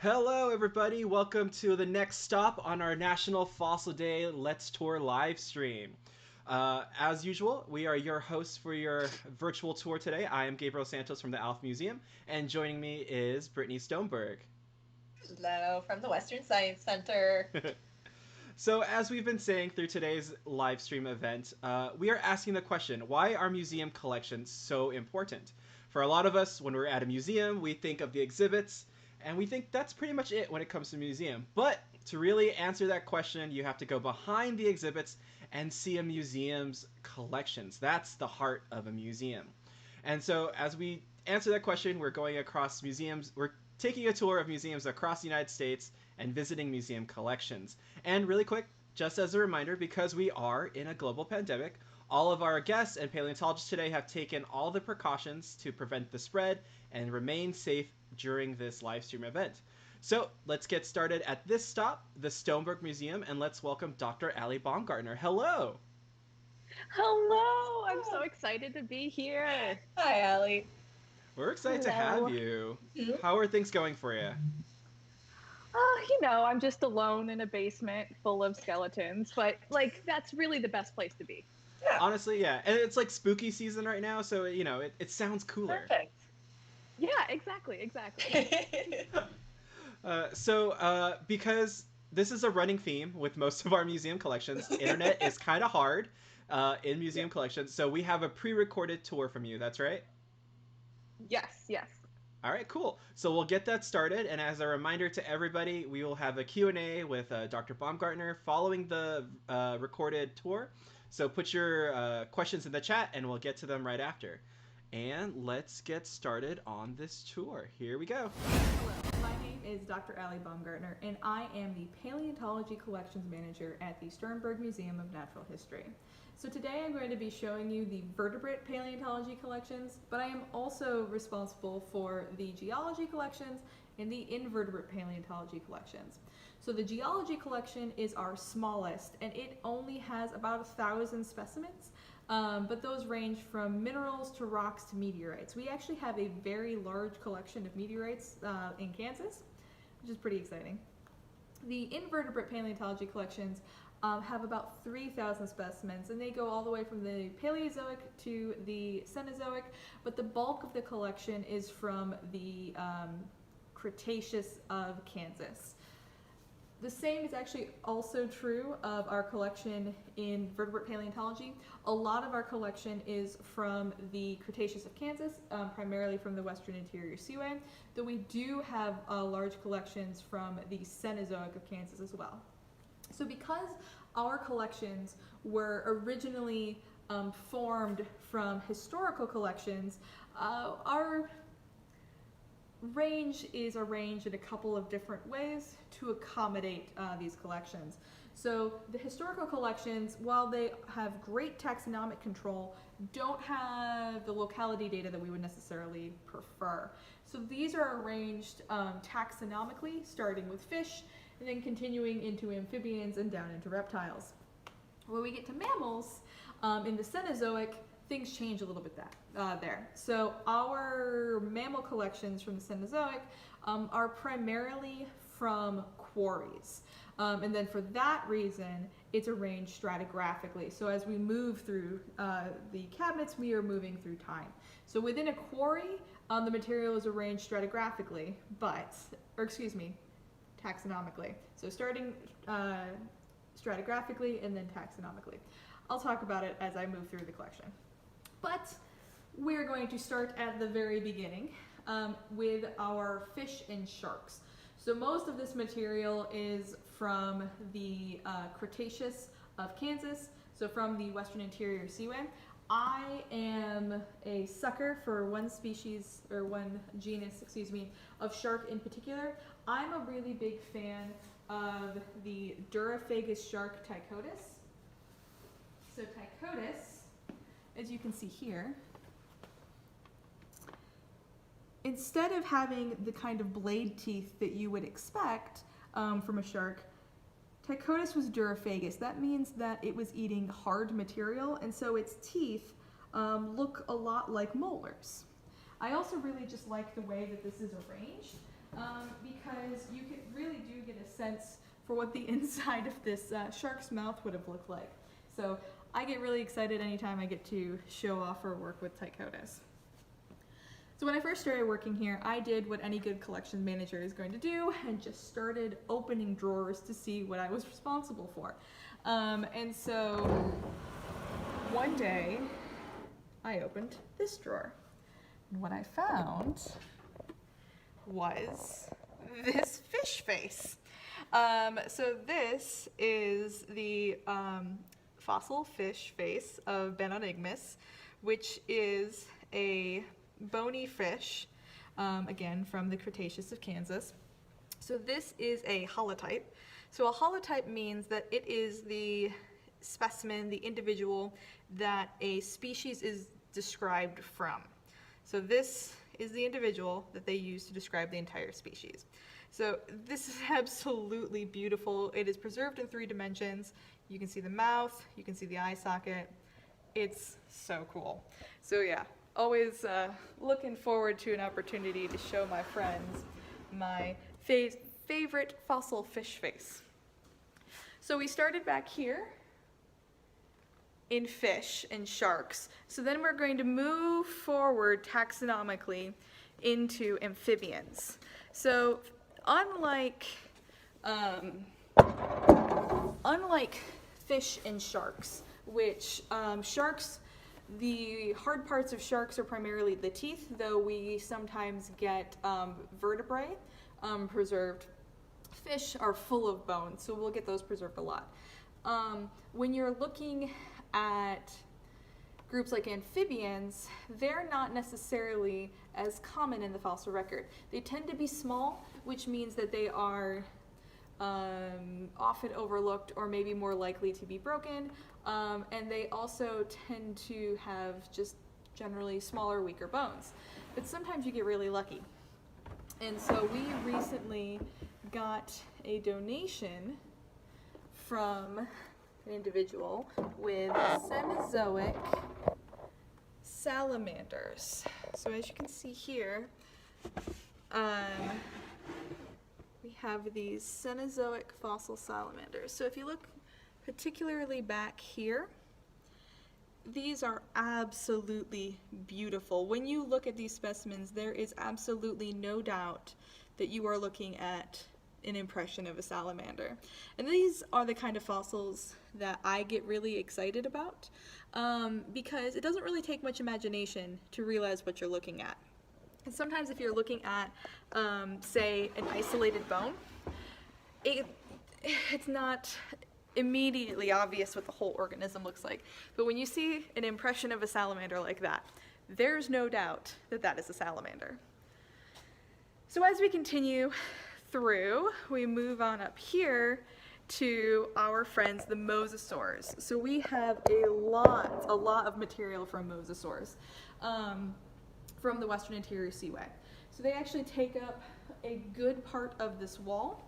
Hello, everybody. Welcome to the next stop on our National Fossil Day Let's Tour live stream. As usual, we are your hosts for your virtual tour today. I am Gabriel Santos from the Alf Museum, and joining me is Brittany Sternberg. Hello from the Western Science Center. So, as we've been saying through today's live stream event, we are asking the question, why are museum collections so important? For a lot of us, when we're at a museum, we think of the exhibits, and we think that's pretty much it when it comes to a museum. But to really answer that question, you have to go behind the exhibits and see a museum's collections. That's the heart of a museum. And so, as we answer that question, we're going across museums. We're taking a tour of museums across the United States and visiting museum collections. And really quick, just as a reminder, because we are in a global pandemic, all of our guests and paleontologists today have taken all the precautions to prevent the spread and remain safe during this live stream event. So let's get started at this stop, the Sternberg Museum, and let's welcome Dr. Ali Baumgartner. Hello! Hello! I'm so excited to be here. Hi, Allie. We're excited to have Hello. you. How are things going for you? I'm just alone in a basement full of skeletons, but that's really the best place to be. Yeah, Honestly, yeah. And it's like spooky season right now, so, it sounds cooler. perfect. Yeah, exactly. Because this is a running theme with most of our museum collections, internet is kind of hard in Yeah. museum collections, so we have a pre-recorded tour from you. That's right. Yes. All right, cool. So we'll get that started, and as a reminder to everybody, we will have a Q&A with Dr. Baumgartner following the recorded tour. So put your questions in the chat, and we'll get to them right after. And let's get started on this tour. Here we go. Hello, my name is Dr. Ali Baumgartner, and I am the Paleontology Collections Manager at the Sternberg Museum of Natural History. So today I'm going to be showing you the vertebrate paleontology collections, but I am also responsible for the geology collections and the invertebrate paleontology collections. So the geology collection is our smallest, and it only has about 1,000 specimens. But those range from minerals to rocks to meteorites. We actually have a very large collection of meteorites in Kansas, which is pretty exciting. The invertebrate paleontology collections have about 3,000 specimens, and they go all the way from the Paleozoic to the Cenozoic, but the bulk of the collection is from the Cretaceous of Kansas. The same is actually also true of our collection in vertebrate paleontology. A lot of our collection is from the Cretaceous of Kansas, primarily from the Western Interior Seaway, though we do have large collections from the Cenozoic of Kansas as well. So because our collections were originally formed from historical collections, our range is arranged in a couple of different ways to accommodate these collections. So the historical collections, while they have great taxonomic control, don't have the locality data that we would necessarily prefer. So these are arranged taxonomically, starting with fish, and then continuing into amphibians and down into reptiles. When we get to mammals, in the Cenozoic, things change a little bit there. So our mammal collections from the Cenozoic are primarily from quarries. And then for that reason, it's arranged stratigraphically. So as we move through the cabinets, we are moving through time. So within a quarry, the material is arranged stratigraphically, taxonomically. So starting stratigraphically and then taxonomically. I'll talk about it as I move through the collection. But we're going to start at the very beginning with our fish and sharks. So most of this material is from the Cretaceous of Kansas, so from the Western Interior Seaway. I am a sucker for one genus, of shark in particular. I'm a really big fan of the Durophagus shark Tychodus. So Tychodus, as you can see here, instead of having the kind of blade teeth that you would expect from a shark, Tychodus was durophagus. That means that it was eating hard material, and so its teeth look a lot like molars. I also really just like the way that this is arranged. because you can really do get a sense for what the inside of this shark's mouth would have looked like. So I get really excited anytime I get to show off or work with Tychodus. So when I first started working here, I did what any good collections manager is going to do and just started opening drawers to see what I was responsible for. And so one day I opened this drawer. And what I found was this fish face. So this is the fossil fish face of Benonigmus, which is a bony fish, again from the Cretaceous of Kansas. So this is a holotype. So a holotype means that it is the specimen, the individual that a species is described from. So this is the individual that they use to describe the entire species. So this is absolutely beautiful. It is preserved in 3 dimensions. You can see the mouth, you can see the eye socket. It's so cool. So yeah, always looking forward to an opportunity to show my friends my favorite fossil fish face. So we started back here in fish and sharks. So then we're going to move forward taxonomically into amphibians. So unlike fish and sharks, which sharks, the hard parts of sharks are primarily the teeth, though we sometimes get vertebrae preserved. Fish are full of bones, so we'll get those preserved a lot. When you're looking at groups like amphibians, they're not necessarily as common in the fossil record. They tend to be small, which means that they are often overlooked or maybe more likely to be broken, and they also tend to have just generally smaller, weaker bones. But sometimes you get really lucky. And so we recently got a donation from an individual with Cenozoic salamanders. So as you can see here, we have these Cenozoic fossil salamanders. So if you look particularly back here, these are absolutely beautiful. When you look at these specimens, there is absolutely no doubt that you are looking at an impression of a salamander. And these are the kind of fossils that I get really excited about, because it doesn't really take much imagination to realize what you're looking at. And sometimes if you're looking at, say, an isolated bone, it's not immediately obvious what the whole organism looks like. But when you see an impression of a salamander like that, there's no doubt that that is a salamander. So as we continue through, we move on up here to our friends, the mosasaurs. So we have a lot of material from mosasaurs from the Western Interior Seaway. So they actually take up a good part of this wall.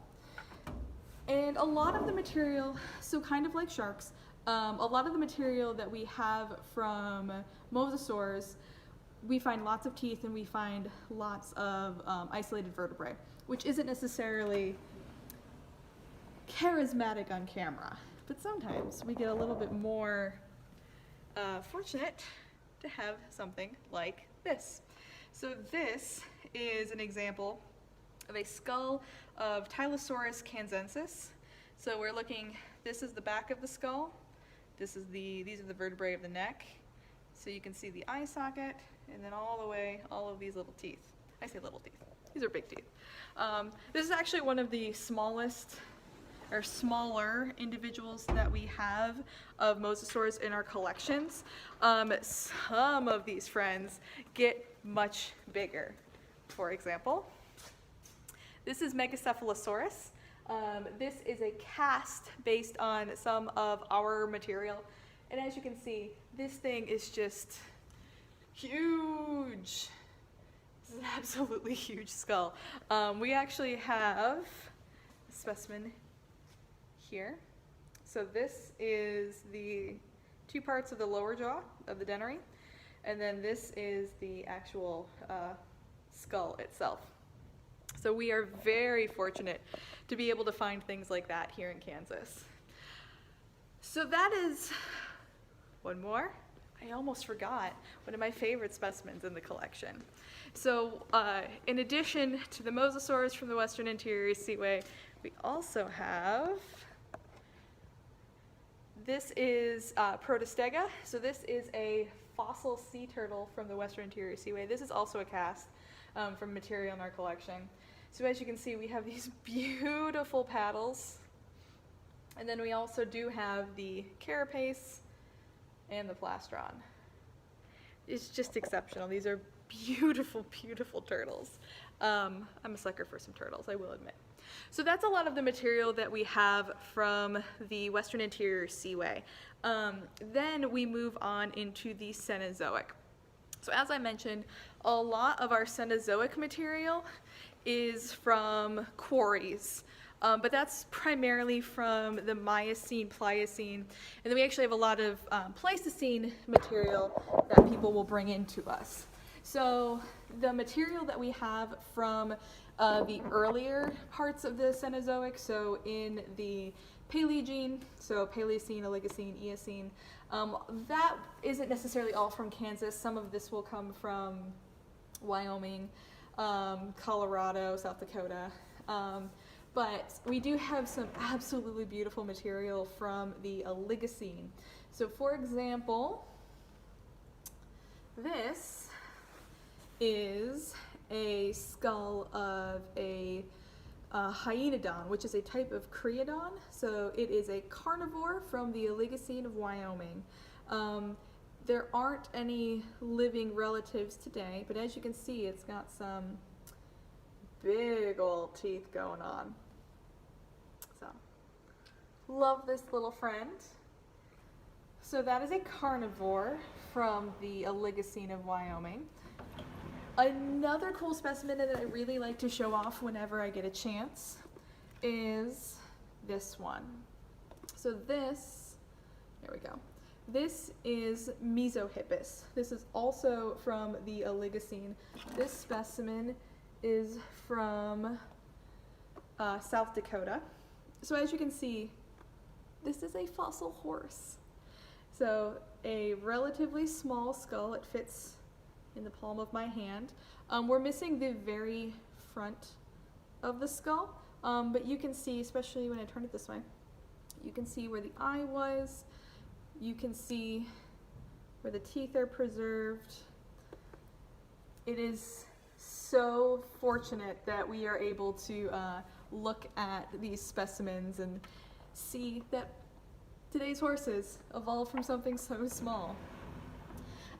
And a lot of the material, so kind of like sharks, a lot of the material that we have from mosasaurs, we find lots of teeth and we find lots of isolated vertebrae, which isn't necessarily charismatic on camera, but sometimes we get a little bit more fortunate to have something like this. So this is an example of a skull of Tylosaurus kanzensis. So we're looking, this is the back of the skull, these are the vertebrae of the neck. So you can see the eye socket, and then all the way, all of these little teeth. I say little teeth, these are big teeth. This is actually one of the smallest or smaller individuals that we have of mosasaurs in our collections. Some of these friends get much bigger. For example, this is Megacephalosaurus. This is a cast based on some of our material. And as you can see, this thing is just huge. This is an absolutely huge skull. We actually have a specimen here. So this is the 2 parts of the lower jaw of the dentary, and then this is the actual skull itself. So we are very fortunate to be able to find things like that here in Kansas. So that is one more. I almost forgot one of my favorite specimens in the collection. So in addition to the mosasaurs from the Western Interior Seaway, we also have, this is Protostega. So this is a fossil sea turtle from the Western Interior Seaway. This is also a cast from material in our collection. So as you can see, we have these beautiful paddles. And then we also do have the carapace and the plastron. It's just exceptional. These are beautiful, beautiful turtles. I'm a sucker for some turtles, I will admit. So that's a lot of the material that we have from the Western Interior Seaway. Then we move on into the Cenozoic. So as I mentioned, a lot of our Cenozoic material is from quarries. But that's primarily from the Miocene, Pliocene, and then we actually have a lot of Pleistocene material that people will bring into us. So the material that we have from the earlier parts of the Cenozoic, so in the Paleogene, so Paleocene, Oligocene, Eocene, that isn't necessarily all from Kansas. Some of this will come from Wyoming, Colorado, South Dakota. But we do have some absolutely beautiful material from the Oligocene. So for example, this is a skull of a hyenodon, which is a type of creodon. So it is a carnivore from the Oligocene of Wyoming. There aren't any living relatives today, but as you can see, it's got some big old teeth going on. So, love this little friend. So that is a carnivore from the Oligocene of Wyoming. Another cool specimen that I really like to show off whenever I get a chance is this one. So this, there we go. This is Mesohippus. This is also from the Oligocene. This specimen is from South Dakota. So as you can see, this is a fossil horse. So a relatively small skull. It fits in the palm of my hand. We're missing the very front of the skull, but you can see, especially when I turn it this way, you can see where the eye was. You can see where the teeth are preserved. It is so fortunate that we are able to look at these specimens and see that today's horses evolved from something so small.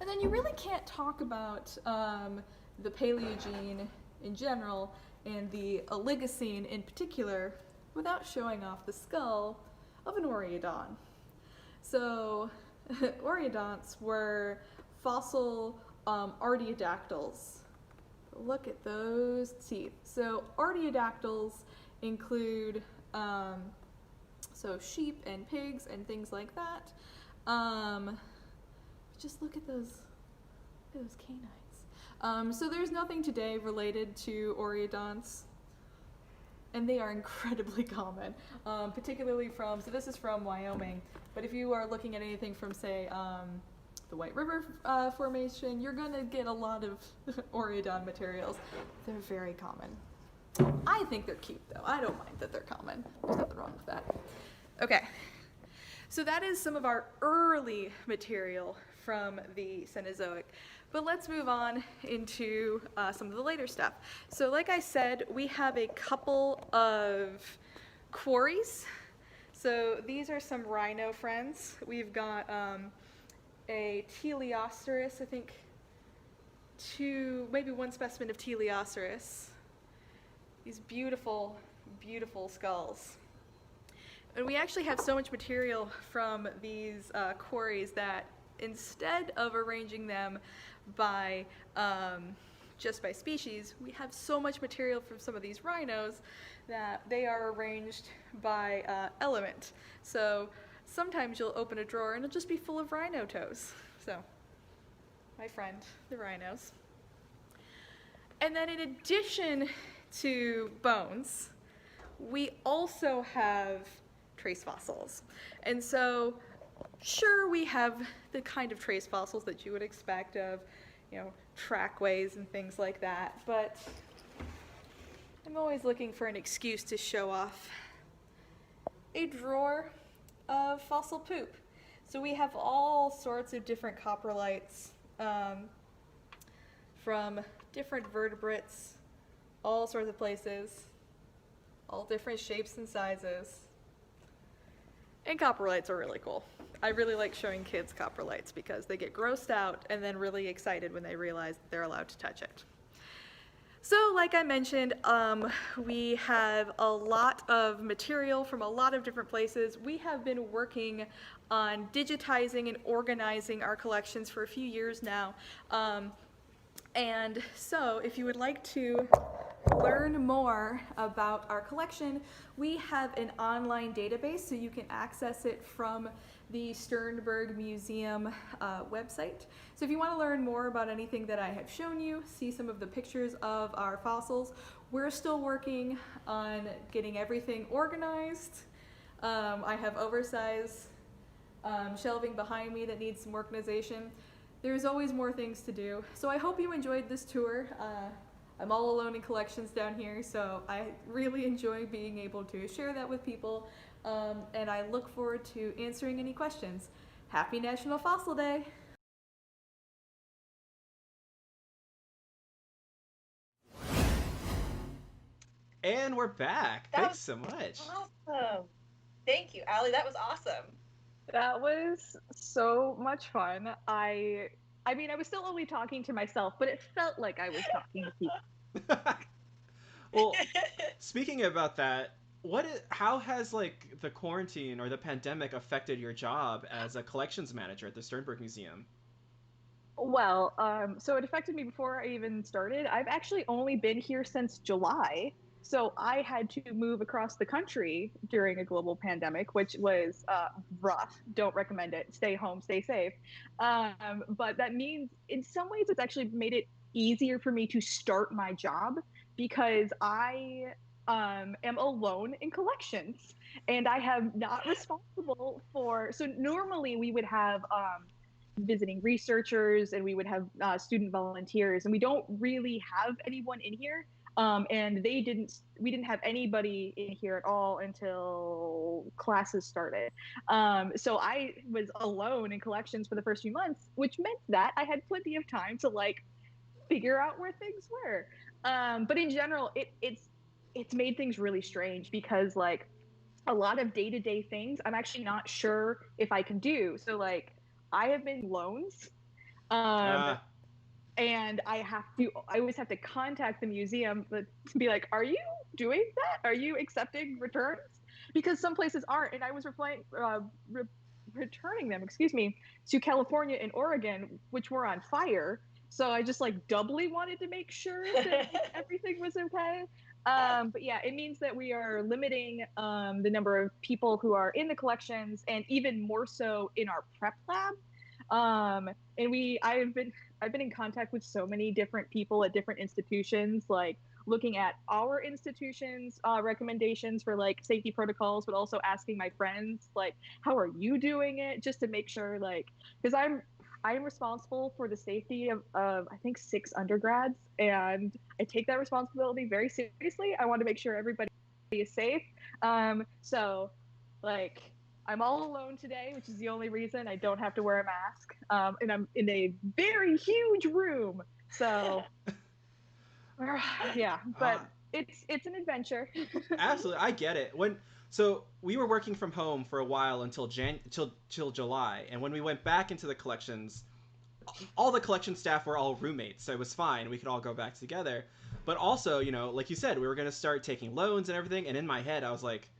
And then you really can't talk about the Paleogene in general and the Oligocene in particular without showing off the skull of an Oreodon. So Oreodonts were fossil artiodactyls. Look at those teeth. So artiodactyls include so sheep and pigs and things like that. Just look at those canines. So there's nothing today related to Oreodonts, and they are incredibly common, particularly from, so this is from Wyoming, but if you are looking at anything from, say, the White River Formation, you're gonna get a lot of Oreodon materials. They're very common. I think they're cute though. I don't mind that they're common. There's nothing wrong with that. Okay, so that is some of our early material from the Cenozoic. But let's move on into some of the later stuff. So like I said, we have a couple of quarries. So these are some rhino friends. We've got a Teleoceras, I think maybe one specimen of Teleoceras. These beautiful, beautiful skulls. And we actually have so much material from these quarries that instead of arranging them by just by species, we have so much material from some of these rhinos that they are arranged by element. So sometimes you'll open a drawer and it'll just be full of rhino toes. So, my friend, the rhinos. And then in addition to bones, we also have trace fossils. And so, sure, we have the kind of trace fossils that you would expect of, trackways and things like that, but I'm always looking for an excuse to show off a drawer of fossil poop. So we have all sorts of different coprolites from different vertebrates, all sorts of places, all different shapes and sizes. And coprolites are really cool. I really like showing kids coprolites because they get grossed out and then really excited when they realize that they're allowed to touch it. So, like I mentioned, we have a lot of material from a lot of different places. We have been working on digitizing and organizing our collections for a few years now. And so, if you would like to learn more about our collection, we have an online database, so you can access it from the Sternberg Museum website. So if you want to learn more about anything that I have shown you, see some of the pictures of our fossils, we're still working on getting everything organized. I have oversized shelving behind me that needs some organization. There's always more things to do. So I hope you enjoyed this tour. I'm all alone in collections down here, so I really enjoy being able to share that with people, and I look forward to answering any questions. Happy National Fossil Day! And we're back. Thanks so much. Awesome. Thank you, Allie. That was awesome. That was so much fun. I mean, I was still only talking to myself, but it felt like I was talking to people. Well, speaking about that, how has like the quarantine or the pandemic affected your job as a collections manager at the Sternberg Museum? Well, so it affected me before I even started. I've actually only been here since July. So I had to move across the country during a global pandemic, which was rough. Don't recommend it. Stay home, stay safe. But that means in some ways it's actually made it easier for me to start my job because I am alone in collections and I have not responsible for. So normally we would have visiting researchers and we would have student volunteers, and we don't really have anyone in here. And we didn't have anybody in here at all until classes started. So I was alone in collections for the first few months, which meant that I had plenty of time to like figure out where things were. But in general, it's made things really strange because like a lot of day-to-day things I'm actually not sure if I can do. So like I have been loans. Um, Uh, and I always have to contact the museum to be like, are you doing that? Are you accepting returns? Because some places aren't. And I was returning them, to California and Oregon, which were on fire. So I just like doubly wanted to make sure that everything was okay. But yeah, it means that we are limiting the number of people who are in the collections, and even more so in our prep lab. And I've been in contact with so many different people at different institutions, like looking at our institution's recommendations for like safety protocols, but also asking my friends like, how are you doing it, just to make sure, like, because I'm responsible for the safety of I think 6 undergrads, and I take that responsibility very seriously. I want to make sure everybody is safe. So like I'm all alone today, which is the only reason I don't have to wear a mask. And I'm in a very huge room. So yeah, but it's an adventure. Absolutely, I get it. So we were working from home for a while until till July, and when we went back into the collections, all the collection staff were all roommates, so it was fine. We could all go back together. But also, like you said, we were going to start taking loans and everything, and in my head I was like,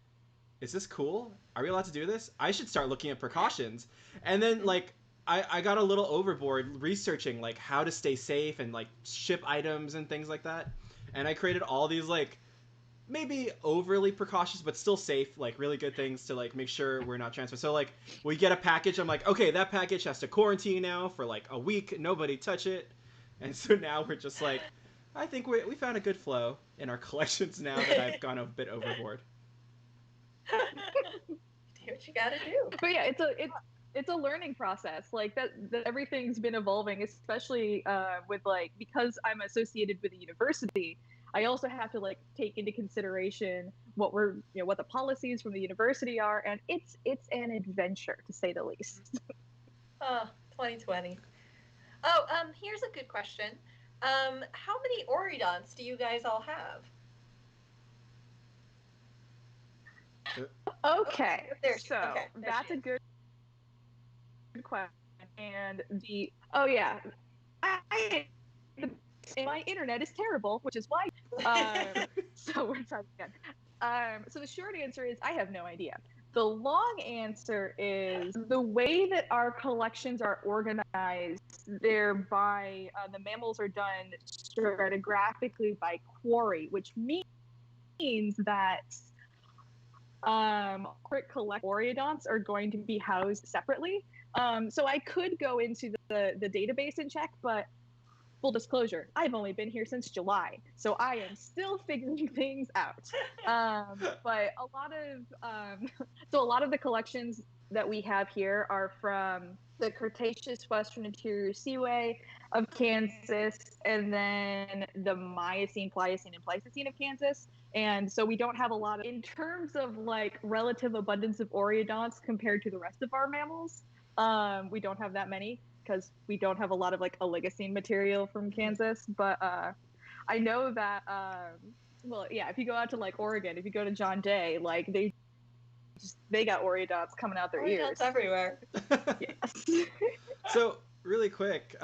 is this cool? Are we allowed to do this? I should start looking at precautions. And then like I got a little overboard researching like how to stay safe and like ship items and things like that. And I created all these like maybe overly precautious but still safe, like really good things to like make sure we're not transferred. So like we get a package, I'm like, okay, that package has to quarantine now for like a week, nobody touch it. And so now we're just like I think we found a good flow in our collections now that I've gone a bit overboard. Do what you gotta do. But yeah, it's a learning process. Like that everything's been evolving, especially with like, because I'm associated with a university. I also have to like take into consideration what the policies from the university are, and it's an adventure to say the least. Oh, 2020. Oh, here's a good question. How many oridonts do you guys all have? Okay, There so okay, there that's she a is. good question. And the oh yeah, I my internet is terrible, which is why. So we're trying again. So the short answer is I have no idea. The long answer is the way that our collections are organized. They're by the mammals are done stratigraphically by quarry, which means that collect oreodonts are going to be housed separately. So I could go into the database and check, but full disclosure, I've only been here since July, so I am still figuring things out. But a lot of the collections that we have here are from the Cretaceous Western Interior Seaway of Kansas, and then the Miocene, Pliocene, and Pleistocene of Kansas. And so we don't have a lot of, in terms of like relative abundance of oreodonts compared to the rest of our mammals, we don't have that many because we don't have a lot of like Oligocene material from Kansas. But I know that, well, yeah, if you go out to like Oregon, if you go to John Day, like they got oreodonts coming out their ears. Oridonts everywhere. Yes. So really quick,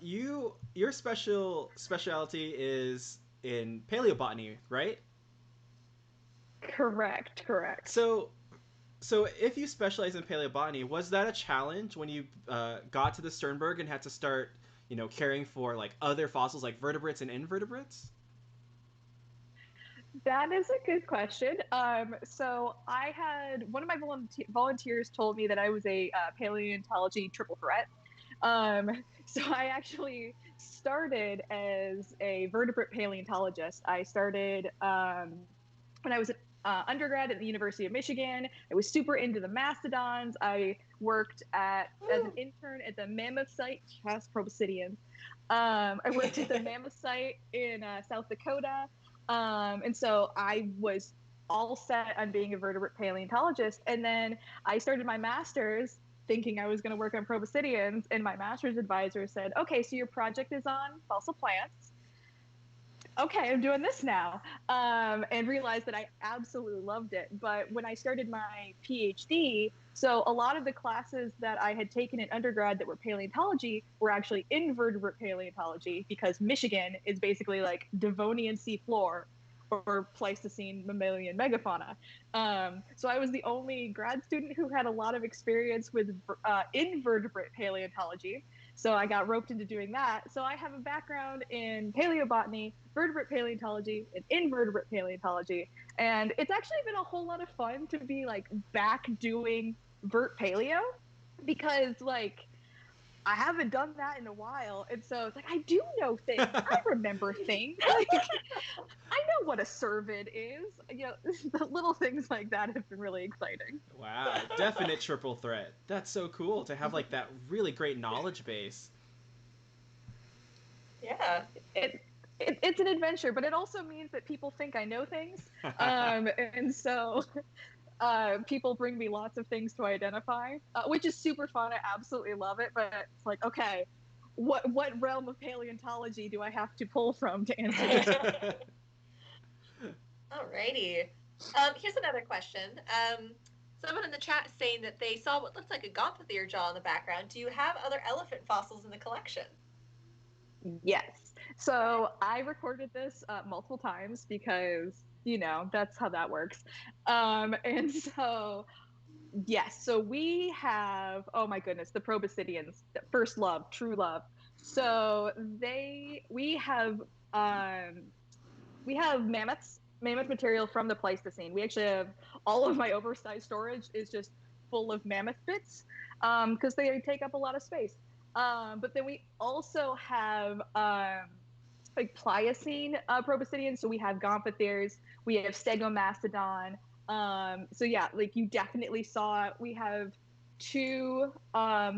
your specialty is in paleobotany, right? Correct. So if you specialize in paleobotany, was that a challenge when you got to the Sternberg and had to start, caring for like other fossils like vertebrates and invertebrates? That is a good question. So I had one of my volunteers told me that I was a paleontology triple threat. So I actually started as a vertebrate paleontologist. I started when I was an undergrad at the University of Michigan. I was super into the mastodons. I worked as an intern at the mammoth site, has proboscideans. I worked at the mammoth site in South Dakota. And so I was all set on being a vertebrate paleontologist. And then I started my master's thinking I was going to work on proboscideans. And my master's advisor said, okay, so your project is on fossil plants. Okay, I'm doing this now, and realized that I absolutely loved it. But when I started my PhD, so a lot of the classes that I had taken in undergrad that were paleontology were actually invertebrate paleontology, because Michigan is basically like Devonian seafloor or Pleistocene mammalian megafauna. So I was the only grad student who had a lot of experience with invertebrate paleontology. So I got roped into doing that. So I have a background in paleobotany, vertebrate paleontology, and invertebrate paleontology. And it's actually been a whole lot of fun to be like back doing vert paleo, because like I haven't done that in a while. And so it's like, I do know things. I remember things. Like, I know what a cervid is. The little things like that have been really exciting. Wow, definite triple threat. That's so cool to have like that really great knowledge base. Yeah. It's an adventure, but it also means that people think I know things. And so people bring me lots of things to identify, which is super fun. I absolutely love it. But it's like, okay, what realm of paleontology do I have to pull from to answer this? Alrighty. Here's another question. Someone in the chat is saying that they saw what looks like a gomphothere jaw in the background. Do you have other elephant fossils in the collection? Yes. So I recorded this multiple times because, that's how that works. And so, yes. So we have, oh my goodness, the proboscideans, first love, true love. So we have mammoth material from the Pleistocene. We actually have all of my oversized storage is just full of mammoth bits because they take up a lot of space. But then we also have like Pliocene proboscideans. So we have Gomphotheres, we have Stegomastodon. So yeah, like you definitely saw. We have two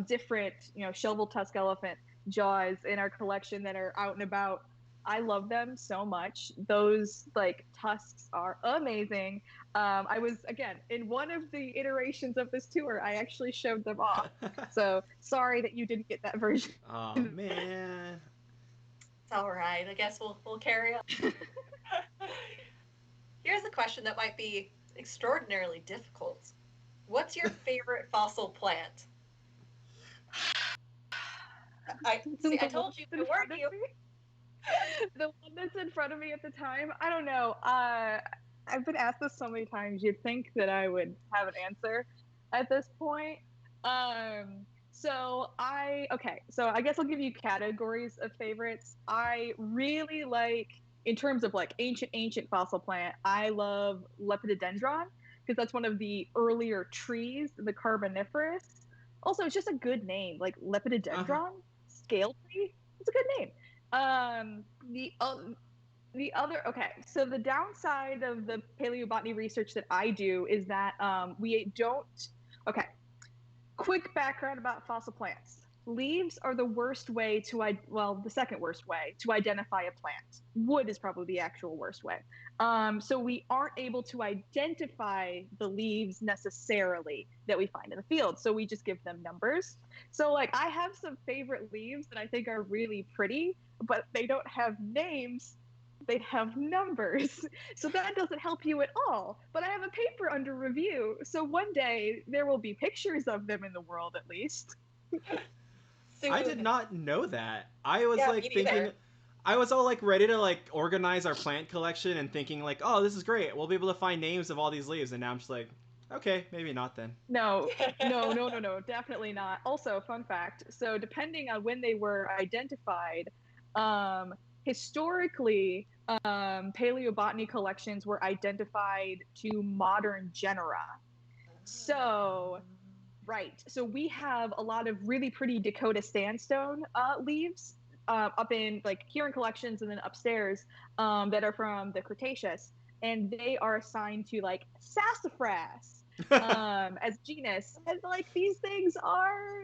different, shovel tusk elephant jaws in our collection that are out and about. I love them so much. Those like tusks are amazing. I was again in one of the iterations of this tour. I actually showed them off. So sorry that you didn't get that version. Oh man. It's all right. I guess we'll carry on. Here's a question that might be extraordinarily difficult. What's your favorite fossil plant? I told you to warn you. The one that's in front of me at the time, I don't know. I've been asked this so many times. You'd think that I would have an answer at this point. So I guess I'll give you categories of favorites. I really like, in terms of like ancient fossil plant, I love Lepidodendron because that's one of the earlier trees, the Carboniferous. Also, it's just a good name, like Lepidodendron, scale tree. It's a good name. The other, okay, so the downside of the paleobotany research that I do is that we don't, okay, quick background about fossil plants. Leaves are the worst way to, the second worst way to identify a plant. Wood is probably the actual worst way. So we aren't able to identify the leaves necessarily that we find in the field. So we just give them numbers. So like I have some favorite leaves that I think are really pretty, but they don't have names. They have numbers. So that doesn't help you at all. But I have a paper under review. So one day there will be pictures of them in the world at least. Soon. I did not know that. I was Yeah, like me thinking, neither. I was all like ready to like organize our plant collection and thinking like, oh, this is great. We'll be able to find names of all these leaves. And now I'm just like, okay, maybe not then. No, definitely not. Also, fun fact. So depending on when they were identified, historically, paleobotany collections were identified to modern genera. So, right. So we have a lot of really pretty Dakota sandstone leaves up in like here in collections and then upstairs that are from the Cretaceous, and they are assigned to like sassafras as genus, and like these things are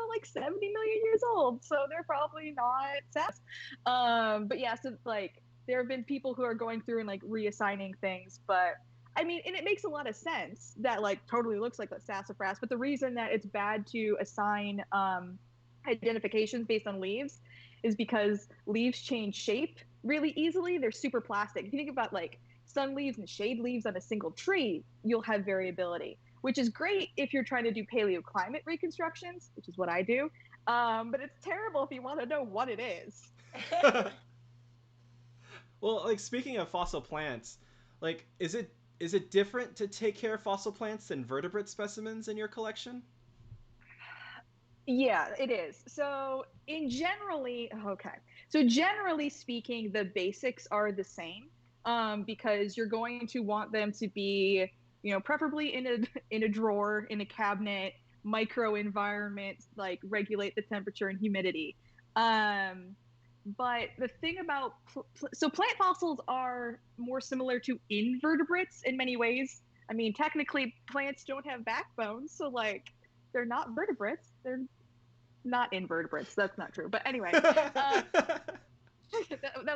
like 70 million years old, so they're probably not sass. But yeah, so like there have been people who are going through and like reassigning things, but I mean, and it makes a lot of sense that like totally looks like a sassafras, but the reason that it's bad to assign identifications based on leaves is because leaves change shape really easily. They're super plastic. If you think about like sun leaves and shade leaves on a single tree, you'll have variability, which is great if you're trying to do paleoclimate reconstructions, which is what I do. But it's terrible if you want to know what it is. Well, like speaking of fossil plants, like is it different to take care of fossil plants than vertebrate specimens in your collection? Yeah, it is. So generally speaking, the basics are the same, because you're going to want them to be, preferably in a drawer, in a cabinet, micro environment, like regulate the temperature and humidity. But the thing about so plant fossils are more similar to invertebrates in many ways. I mean, technically, plants don't have backbones, so like they're not vertebrates. They're not invertebrates. That's not true. But anyway, that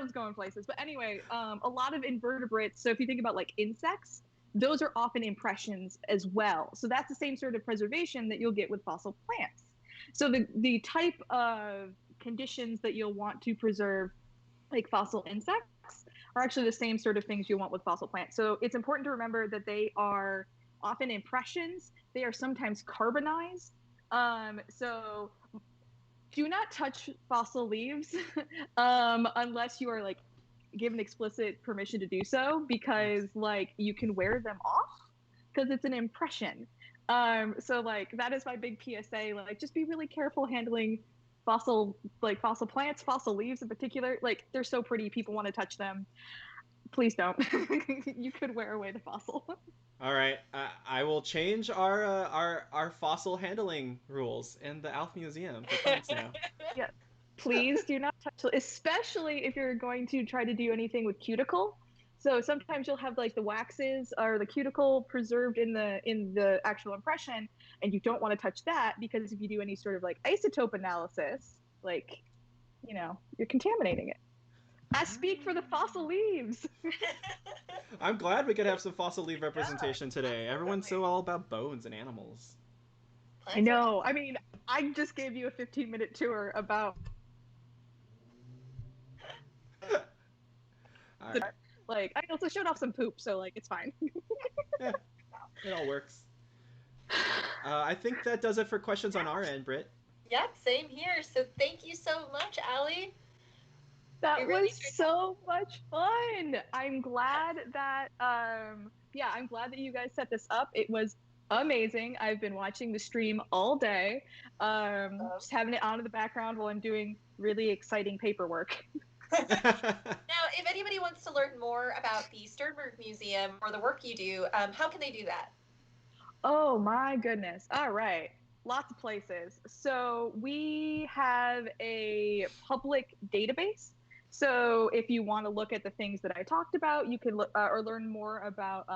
was going places. But anyway, a lot of invertebrates. So if you think about like insects, those are often impressions as well. So that's the same sort of preservation that you'll get with fossil plants. So the type of conditions that you'll want to preserve, like fossil insects, are actually the same sort of things you want with fossil plants. So it's important to remember that they are often impressions. They are sometimes carbonized. So do not touch fossil leaves unless you are like given explicit permission to do so, because like you can wear them off because it's an impression. So like that is my big PSA. Like just be really careful handling fossil plants, fossil leaves in particular. Like they're so pretty, people want to touch them. Please don't. You could wear away the fossil. All right, I will change our fossil handling rules in the Alf Museum for plants now. Yeah. Please do not touch, especially if you're going to try to do anything with cuticle. So sometimes you'll have like the waxes or the cuticle preserved in the actual impression, and you don't want to touch that because if you do any sort of like isotope analysis, like, you know, you're contaminating it. I speak for the fossil leaves. I'm glad we could have some fossil leaf representation today. Everyone's so all about bones and animals. I know. I mean, I just gave you a 15-minute tour about All right. like I also showed off some poop, so like it's fine. Yeah, it all works. I think that does it for questions on our end, Britt. Yep, same here. So thank you so much, Allie. That was so much fun. I'm glad that I'm glad that you guys set this up. It was amazing. I've been watching the stream all day. Just having it on in the background while I'm doing really exciting paperwork. Now, if anybody wants to learn more about the Sternberg Museum or the work you do, how can they do that? Oh my goodness. All right. Lots of places. So we have a public database. So if you want to look at the things that I talked about, you can look or learn more about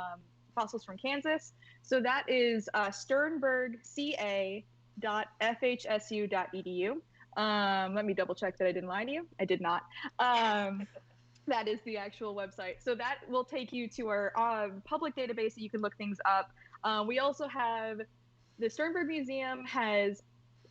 fossils from Kansas. So that is sternbergca.fhsu.edu. Let me double check that I didn't lie to you. I did not. That is the actual website. So that will take you to our public database that you can look things up. We also have the Sternberg Museum has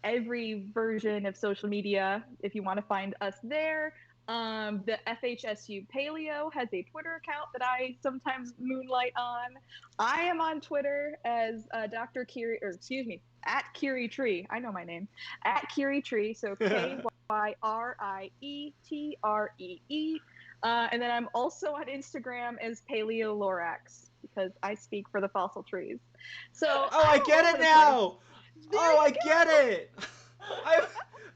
every version of social media if you want to find us there. The FHSU Paleo has a Twitter account that I sometimes moonlight on. I am on Twitter as Dr. Kiri, or excuse me, at Kiri Tree. I know my name. At Kiri Tree, so KYRIETREE. And then I'm also on Instagram as Paleolorax because I speak for the fossil trees. So I get it now. I get it.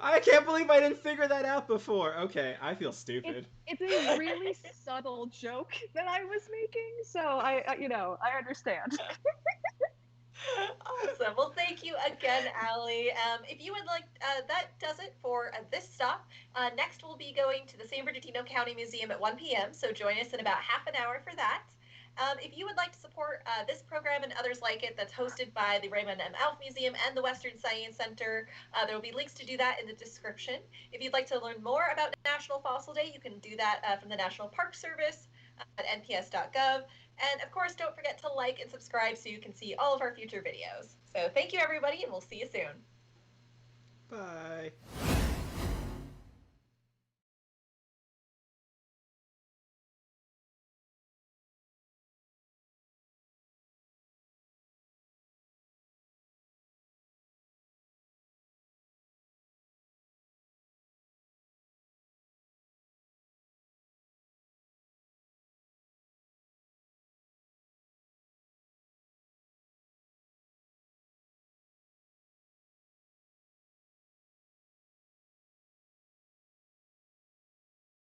I can't believe I didn't figure that out before. Okay, I feel stupid. It's a really subtle joke that I was making, so I understand. Awesome. Well, thank you again, Allie. If you would like, that does it for this stop. Next, we'll be going to the San Bernardino County Museum at 1 p.m., so join us in about half an hour for that. If you would like to support this program and others like it that's hosted by the Raymond M. Alf Museum and the Western Science Center, there will be links to do that in the description. If you'd like to learn more about National Fossil Day, you can do that from the National Park Service at nps.gov. And of course, don't forget to like and subscribe so you can see all of our future videos. So thank you, everybody, and we'll see you soon. Bye.